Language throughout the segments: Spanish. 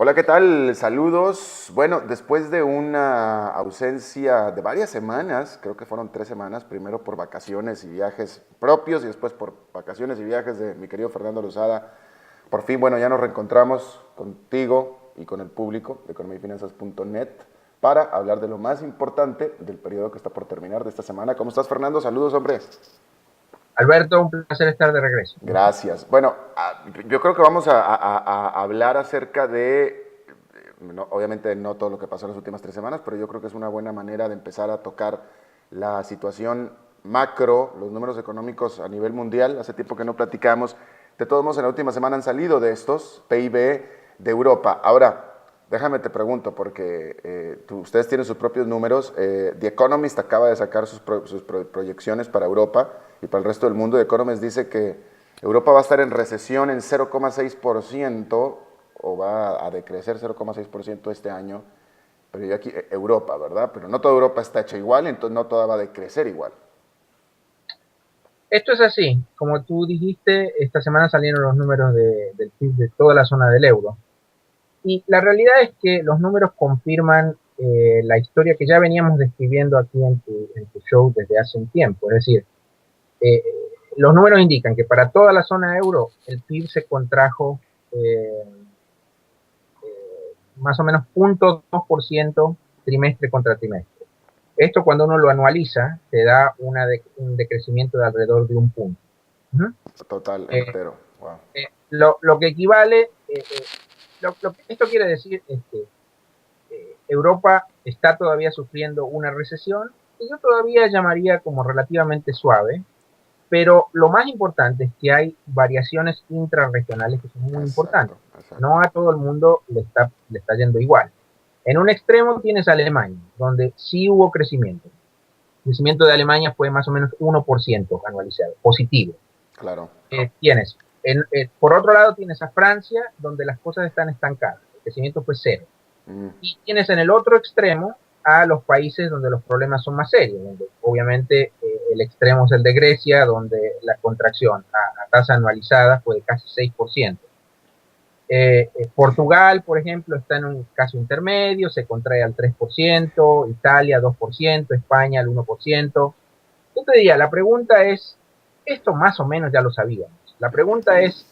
Hola, ¿qué tal? Saludos. Bueno, después de una ausencia de varias semanas, creo que fueron 3 semanas, primero por vacaciones y viajes propios y después por vacaciones y viajes de mi querido Fernando Lozada, por fin, bueno, ya nos reencontramos contigo y con el público de economiafinanzas.net para hablar de lo más importante del periodo que está por terminar de esta semana. ¿Cómo estás, Fernando? Saludos, hombre. Alberto, un placer estar de regreso. ¿Cómo estás? Gracias. Bueno, yo creo que vamos a hablar acerca de, obviamente no todo lo que pasó en las últimas 3 semanas, pero yo creo que es una buena manera de empezar a tocar la situación macro, los números económicos a nivel mundial. Hace tiempo que no platicamos. De todos modos, en la última semana han salido de estos PIB de Europa. Ahora, déjame te pregunto, porque ustedes tienen sus propios números. The Economist acaba de sacar sus proyecciones para Europa y para el resto del mundo. The Economist dice que Europa va a estar en recesión en 0,6% o va a decrecer 0,6% este año. Pero yo aquí, Europa, ¿verdad? Pero no toda Europa está hecha igual, entonces no toda va a decrecer igual. Esto es así, como tú dijiste, esta semana salieron los números del PIB de toda la zona del euro. Y la realidad es que los números confirman la historia que ya veníamos describiendo aquí en tu show desde hace un tiempo. Es decir, eh, los números indican que para toda la zona euro el PIB se contrajo más o menos 0,2% trimestre contra trimestre. Esto cuando uno lo anualiza, te da un decrecimiento de alrededor de un punto. Uh-huh. Total, eh, entero. Wow. lo que equivale, lo que esto quiere decir es que Europa está todavía sufriendo una recesión que yo todavía llamaría como relativamente suave, pero lo más importante es que hay variaciones intrarregionales que son muy Exacto, importantes. exacto. No a todo el mundo le está yendo igual. En un extremo tienes Alemania, donde sí hubo crecimiento. El crecimiento de Alemania fue más o menos 1% anualizado, positivo. Claro. Por otro lado tienes a Francia, donde las cosas están estancadas. El crecimiento fue cero. Mm, Y tienes en el otro extremo a los países donde los problemas son más serios, donde obviamente el extremo es el de Grecia, donde la contracción a tasa anualizada fue de casi 6%. Portugal, por ejemplo, está en un caso intermedio, se contrae al 3%, Italia 2%, España al 1%. Yo te diría, la pregunta es, esto más o menos ya lo sabíamos. La pregunta es,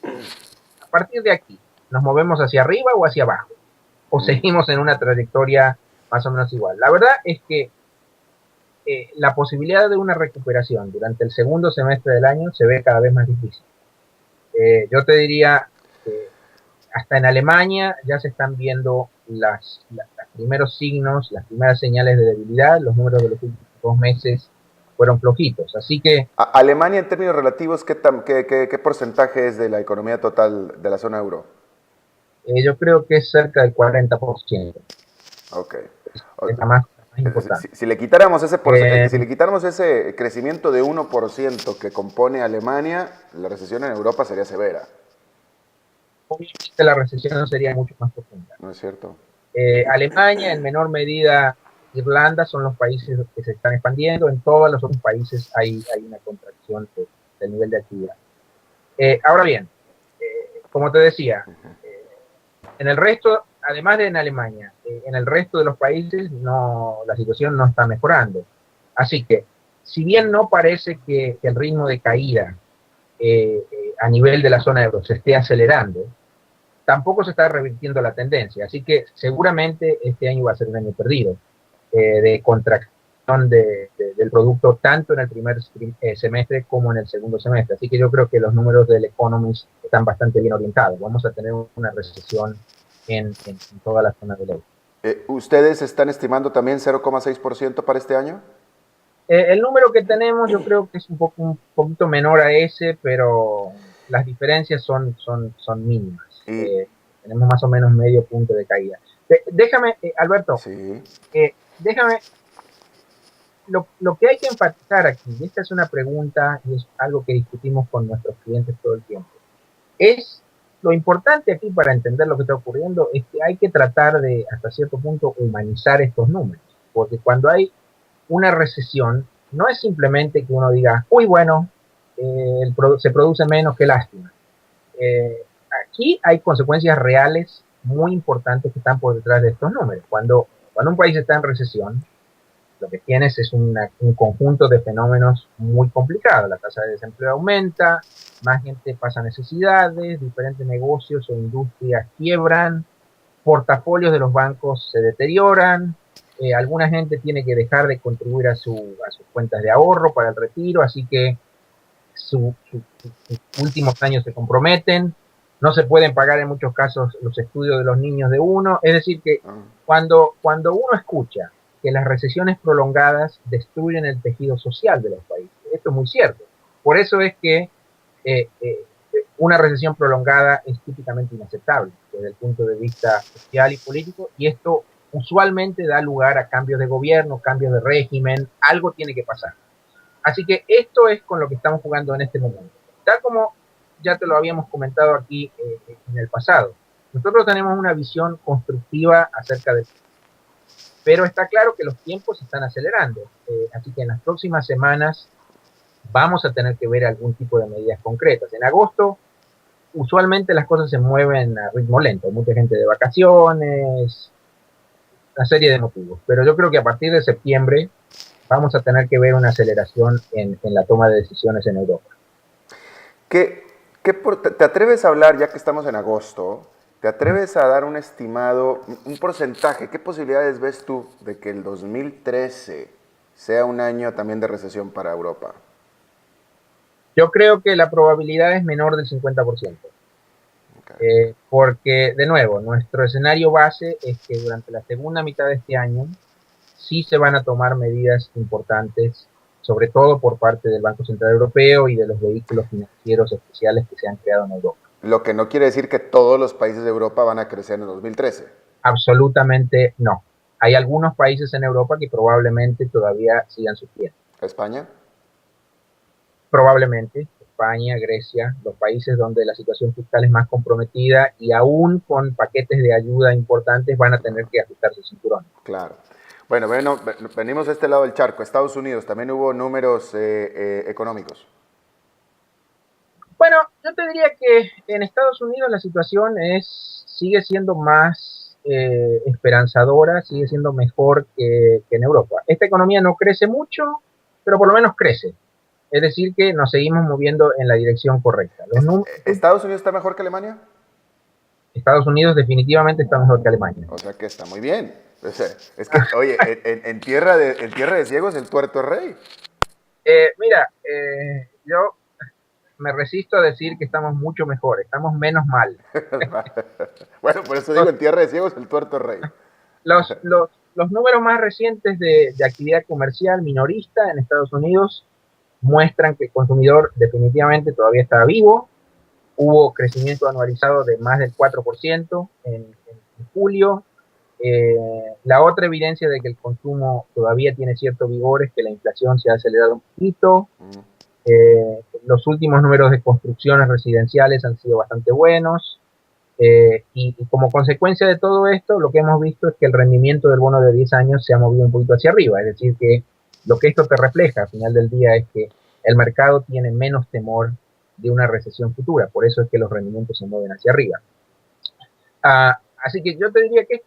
a partir de aquí, ¿nos movemos hacia arriba o hacia abajo? ¿O mm. seguimos en una trayectoria más o menos igual? La verdad es que la posibilidad de una recuperación durante el segundo semestre del año se ve cada vez más difícil. Yo te diría que hasta en Alemania ya se están viendo los primeros signos, las primeras señales de debilidad. Los números de los últimos 2 meses fueron flojitos. Así que Alemania en términos relativos, ¿qué porcentaje es de la economía total de la zona euro? yo creo que es cerca del 40%. Ok. Es la más Si, importante. si le quitáramos ese Eh, si le quitáramos ese crecimiento de 1% que compone Alemania, la recesión en Europa sería severa, Obviamente la recesión sería mucho más profunda. ¿no es cierto? Alemania, en menor medida Irlanda, son los países que se están expandiendo. En todos los otros países hay una contracción del nivel de actividad. Ahora bien, como te decía, eh, en el resto, además de en Alemania, en el resto de los países no, la situación no está mejorando. Así que, si bien no parece que el ritmo de caída a nivel de la zona euro se esté acelerando, tampoco se está revirtiendo la tendencia. Así que seguramente este año va a ser un año perdido de contracción del producto tanto en el primer semestre como en el segundo semestre. Así que yo creo que los números del Economist están bastante bien orientados. Vamos a tener una recesión en toda la zona del euro. ¿Ustedes están estimando también 0,6% para este año? El número que tenemos yo creo que es un poquito menor a ese, pero las diferencias son mínimas. Y Tenemos más o menos medio punto de caída. Déjame, Alberto, sí, déjame, lo que hay que enfatizar aquí, y esta es una pregunta y es algo que discutimos con nuestros clientes todo el tiempo, es lo importante aquí para entender lo que está ocurriendo es que hay que tratar de, hasta cierto punto, humanizar estos números, porque cuando hay una recesión, no es simplemente que uno diga, uy, bueno, se produce menos, que lástima. Aquí hay consecuencias reales muy importantes que están por detrás de estos números. Cuando un país está en recesión, lo que tienes es un conjunto de fenómenos muy complicados. La tasa de desempleo aumenta, más gente pasa necesidades, diferentes negocios o industrias quiebran, portafolios de los bancos se deterioran, alguna gente tiene que dejar de contribuir a sus cuentas de ahorro para el retiro, así que sus últimos años se comprometen, no se pueden pagar en muchos casos los estudios de los niños de uno, es decir que cuando uno escucha que las recesiones prolongadas destruyen el tejido social de los países, esto es muy cierto, por eso es que una recesión prolongada es típicamente inaceptable desde el punto de vista social y político, y esto usualmente da lugar a cambios de gobierno, cambios de régimen, algo tiene que pasar. Así que esto es con lo que estamos jugando en este momento. Tal como ya te lo habíamos comentado aquí en el pasado, nosotros tenemos una visión constructiva acerca de... Pero está claro que los tiempos se están acelerando, así que en las próximas semanas vamos a tener que ver algún tipo de medidas concretas. En agosto, usualmente las cosas se mueven a ritmo lento, mucha gente de vacaciones, una serie de motivos, pero yo creo que a partir de septiembre vamos a tener que ver una aceleración en la toma de decisiones en Europa. ¿Te atreves a hablar, ya que estamos en agosto, te atreves a dar un estimado, un porcentaje? ¿Qué posibilidades ves tú de que el 2013 sea un año también de recesión para Europa? Yo creo que la probabilidad es menor del 50%. Okay. Porque, de nuevo, nuestro escenario base es que durante la segunda mitad de este año sí se van a tomar medidas importantes, sobre todo por parte del Banco Central Europeo y de los vehículos financieros especiales que se han creado en Europa. Lo que no quiere decir que todos los países de Europa van a crecer en el 2013. Absolutamente no. Hay algunos países en Europa que probablemente todavía sigan sufriendo. ¿España? Probablemente. España, Grecia, los países donde la situación fiscal es más comprometida y aún con paquetes de ayuda importantes van a tener que ajustarse el cinturón. Claro. Bueno, venimos de este lado del charco. Estados Unidos, también hubo números económicos. Bueno, yo te diría que en Estados Unidos la situación sigue siendo más esperanzadora, sigue siendo mejor que en Europa. Esta economía no crece mucho, pero por lo menos crece. Es decir, que nos seguimos moviendo en la dirección correcta. ¿Estados Unidos está mejor que Alemania? Estados Unidos definitivamente está mejor que Alemania. O sea que está muy bien. O sea, es que, oye, en tierra de ciegos el tuerto es rey. Mira, yo me resisto a decir que estamos mucho mejor, estamos menos mal. Bueno, por eso digo, en tierra de ciegos el tuerto es rey. Los números más recientes de actividad comercial minorista en Estados Unidos muestran que el consumidor definitivamente todavía está vivo. Hubo crecimiento anualizado de más del 4% en julio. La otra evidencia de que el consumo todavía tiene cierto vigor es que la inflación se ha acelerado un poquito. Los últimos números de construcciones residenciales han sido bastante buenos. Y como consecuencia de todo esto, lo que hemos visto es que el rendimiento del bono de 10 años se ha movido un poquito hacia arriba. Es decir, que lo que esto te refleja al final del día es que el mercado tiene menos temor de una recesión futura. Por eso es que los rendimientos se mueven hacia arriba. Así que yo te diría que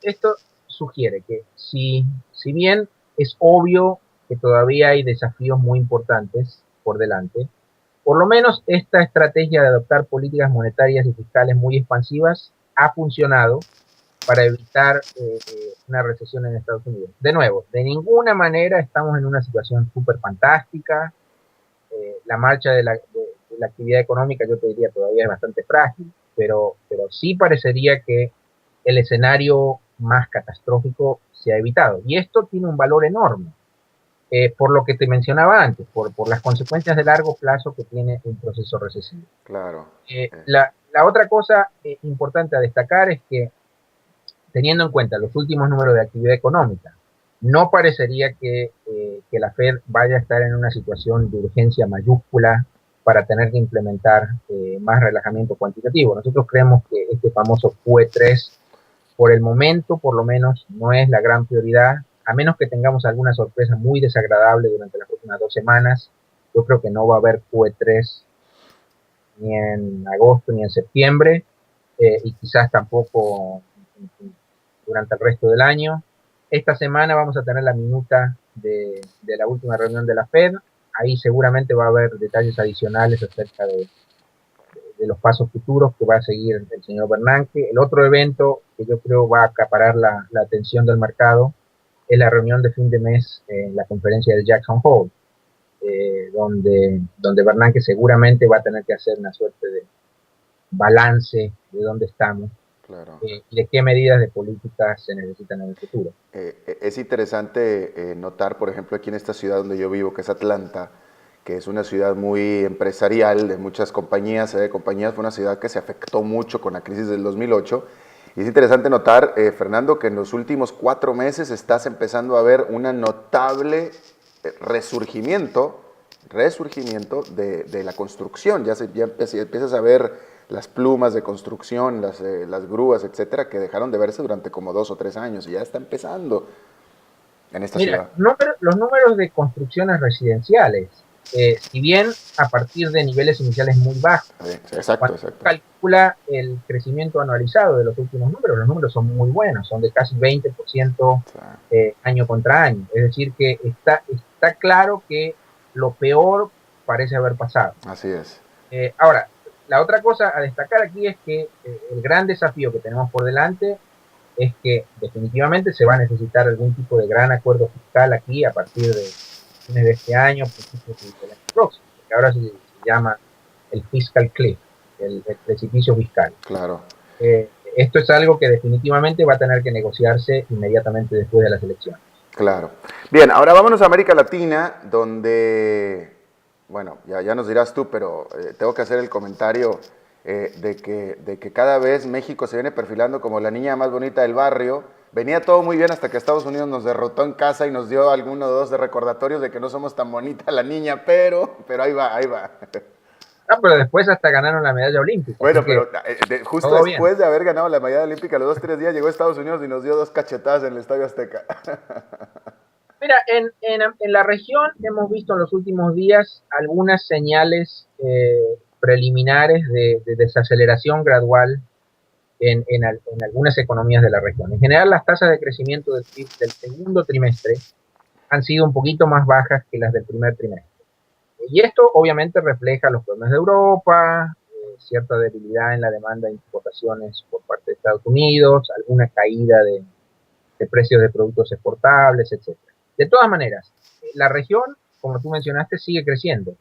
esto sugiere que si bien es obvio que todavía hay desafíos muy importantes por delante, por lo menos esta estrategia de adoptar políticas monetarias y fiscales muy expansivas ha funcionado para evitar una recesión en Estados Unidos. De nuevo, de ninguna manera estamos en una situación súper fantástica. La marcha de la actividad económica, yo te diría, todavía es bastante frágil, pero sí parecería que el escenario más catastrófico se ha evitado. Y esto tiene un valor enorme. Por lo que te mencionaba antes, por las consecuencias de largo plazo que tiene un proceso recesivo. Claro. La otra cosa importante a destacar es que, teniendo en cuenta los últimos números de actividad económica, no parecería que la Fed vaya a estar en una situación de urgencia mayúscula para tener que implementar más relajamiento cuantitativo. Nosotros creemos que este famoso QE3, por el momento, por lo menos, no es la gran prioridad, a menos que tengamos alguna sorpresa muy desagradable durante las próximas 2 semanas. Yo creo que no va a haber QE3 ni en agosto ni en septiembre. y quizás tampoco durante el resto del año. Esta semana vamos a tener la minuta de la última reunión de la Fed. Ahí seguramente va a haber detalles adicionales acerca de los pasos futuros que va a seguir el señor Bernanke. El otro evento que yo creo va a acaparar la atención del mercado es la reunión de fin de mes en la conferencia de Jackson Hole, donde Bernanke seguramente va a tener que hacer una suerte de balance de dónde estamos. Claro. Y de qué medidas de política se necesitan en el futuro. Es interesante notar, por ejemplo, aquí en esta ciudad donde yo vivo, que es Atlanta, que es una ciudad muy empresarial, de muchas compañías, sede de compañías, fue una ciudad que se afectó mucho con la crisis del 2008. Y es interesante notar, Fernando, que en los últimos 4 meses estás empezando a ver un notable resurgimiento de la construcción. Ya empiezas a ver las plumas de construcción, las grúas, etcétera, que dejaron de verse durante como 2 o 3 años y ya está empezando en esta ciudad. Los números de construcciones residenciales, si bien a partir de niveles iniciales muy bajos, exacto. Calcula el crecimiento anualizado de los últimos números, los números son muy buenos, son de casi 20% año contra año. Es decir, que está claro que lo peor parece haber pasado. Así es. Ahora, la otra cosa a destacar aquí es que el gran desafío que tenemos por delante es que definitivamente se va a necesitar algún tipo de gran acuerdo fiscal aquí a partir de fines de este año, principios del año próximo, que ahora se llama el fiscal cliff, el precipicio fiscal. Claro. Esto es algo que definitivamente va a tener que negociarse inmediatamente después de las elecciones. Claro. Bien, ahora vámonos a América Latina, donde, bueno, ya nos dirás tú, pero tengo que hacer el comentario de que cada vez México se viene perfilando como la niña más bonita del barrio. Venía todo muy bien hasta que Estados Unidos nos derrotó en casa y nos dio alguno o dos de recordatorios de que no somos tan bonita la niña, pero ahí va. Pero después hasta ganaron la medalla olímpica. Bueno, pero justo después de haber ganado la medalla olímpica, los 2-3 días llegó Estados Unidos y nos dio 2 cachetadas en el Estadio Azteca. Mira, en la región hemos visto en los últimos días algunas señales preliminares de desaceleración gradual en algunas economías de la región. En general, las tasas de crecimiento del PIB del segundo trimestre han sido un poquito más bajas que las del primer trimestre. Y esto obviamente refleja los problemas de Europa, cierta debilidad en la demanda de importaciones por parte de Estados Unidos, alguna caída de precios de productos exportables, etc. De todas maneras, la región, como tú mencionaste, sigue creciendo.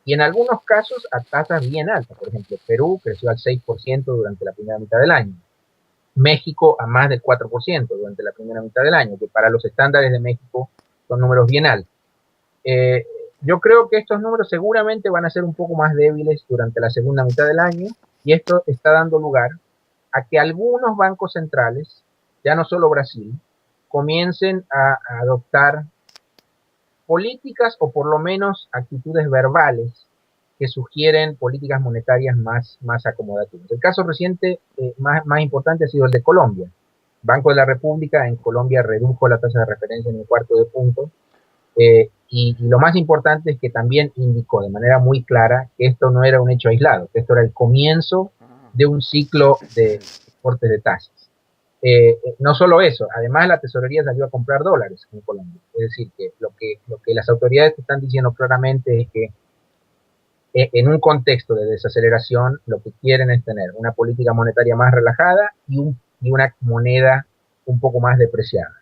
Y en algunos casos a tasas bien altas. Por ejemplo, Perú creció al 6% durante la primera mitad del año. México a más del 4% durante la primera mitad del año, que para los estándares de México son números bien altos. Yo creo que estos números seguramente van a ser un poco más débiles durante la segunda mitad del año, y esto está dando lugar a que algunos bancos centrales, ya no solo Brasil, comiencen a adoptar políticas o por lo menos actitudes verbales que sugieren políticas monetarias más acomodativas. El caso reciente más importante ha sido el de Colombia. Banco de la República en Colombia redujo la tasa de referencia en un 1/4 de punto. Y lo más importante es que también indicó de manera muy clara que esto no era un hecho aislado, que esto era el comienzo de un ciclo de cortes de tasas. No solo eso, además la tesorería salió a comprar dólares en Colombia. Es decir, que lo que las autoridades están diciendo claramente es que en un contexto de desaceleración lo que quieren es tener una política monetaria más relajada y una moneda un poco más depreciada.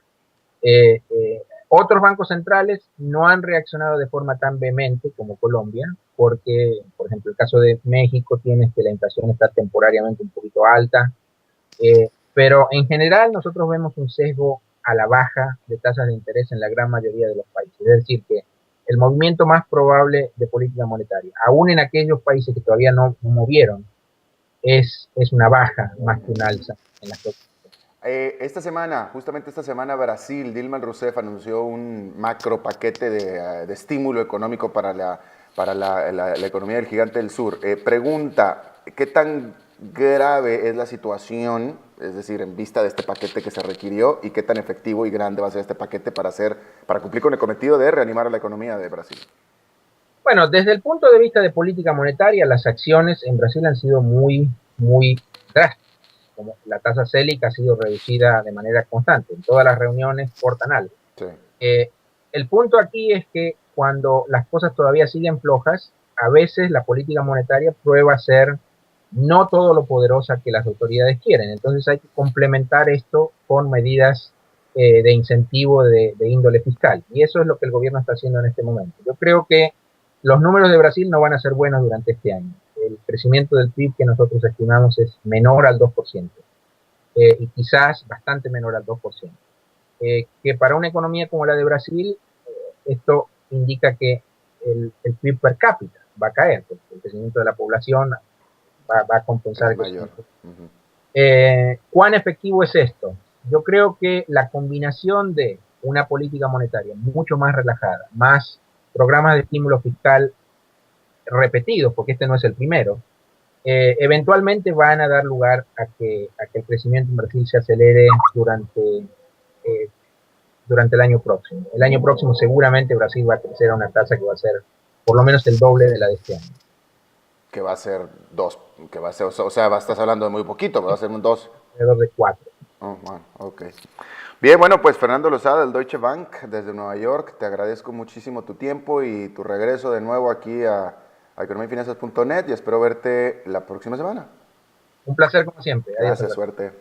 Otros bancos centrales no han reaccionado de forma tan vehemente como Colombia, porque, por ejemplo, el caso de México tiene que la inflación está temporariamente un poquito alta, pero en general nosotros vemos un sesgo a la baja de tasas de interés en la gran mayoría de los países. Es decir, que el movimiento más probable de política monetaria, aún en aquellos países que todavía no movieron, es una baja más que un alza en las cosas. Justamente esta semana, Brasil, Dilma Rousseff anunció un macro paquete de estímulo económico para la economía del gigante del sur. Pregunta, ¿qué tan grave es la situación, es decir, en vista de este paquete que se requirió, y qué tan efectivo y grande va a ser este paquete para cumplir con el cometido de reanimar a la economía de Brasil? Bueno, desde el punto de vista de política monetaria, las acciones en Brasil han sido muy drásticas. como la tasa Selic ha sido reducida de manera constante. En todas las reuniones cortan algo. Sí. El punto aquí es que cuando las cosas todavía siguen flojas, a veces la política monetaria prueba ser no todo lo poderosa que las autoridades quieren. Entonces hay que complementar esto con medidas de incentivo de índole fiscal. Y eso es lo que el gobierno está haciendo en este momento. Yo creo que los números de Brasil no van a ser buenos durante este año. El crecimiento del PIB que nosotros estimamos es menor al 2%, y quizás bastante menor al 2%. Que para una economía como la de Brasil, esto indica que el PIB per cápita va a caer, porque el crecimiento de la población va a compensar Es el mayor. crecimiento. ¿Cuán efectivo es esto? Yo creo que la combinación de una política monetaria mucho más relajada, más programas de estímulo fiscal repetidos, porque este no es el primero, eventualmente van a dar lugar a que el crecimiento en Brasil se acelere eh, durante el año próximo. El año próximo seguramente Brasil va a crecer a una tasa que va a ser por lo menos el doble de la de este año. Que va a ser 2, que va a ser, o sea, estás hablando de muy poquito, pero va a ser un 2. Alrededor de 4. Oh, bueno, ok. Bien, bueno, pues Fernando Lozada del Deutsche Bank desde Nueva York, te agradezco muchísimo tu tiempo y tu regreso de nuevo aquí a economiafinanzas.net y espero verte la próxima semana. Un placer como siempre. Adiós, Gracias, Alberto. suerte.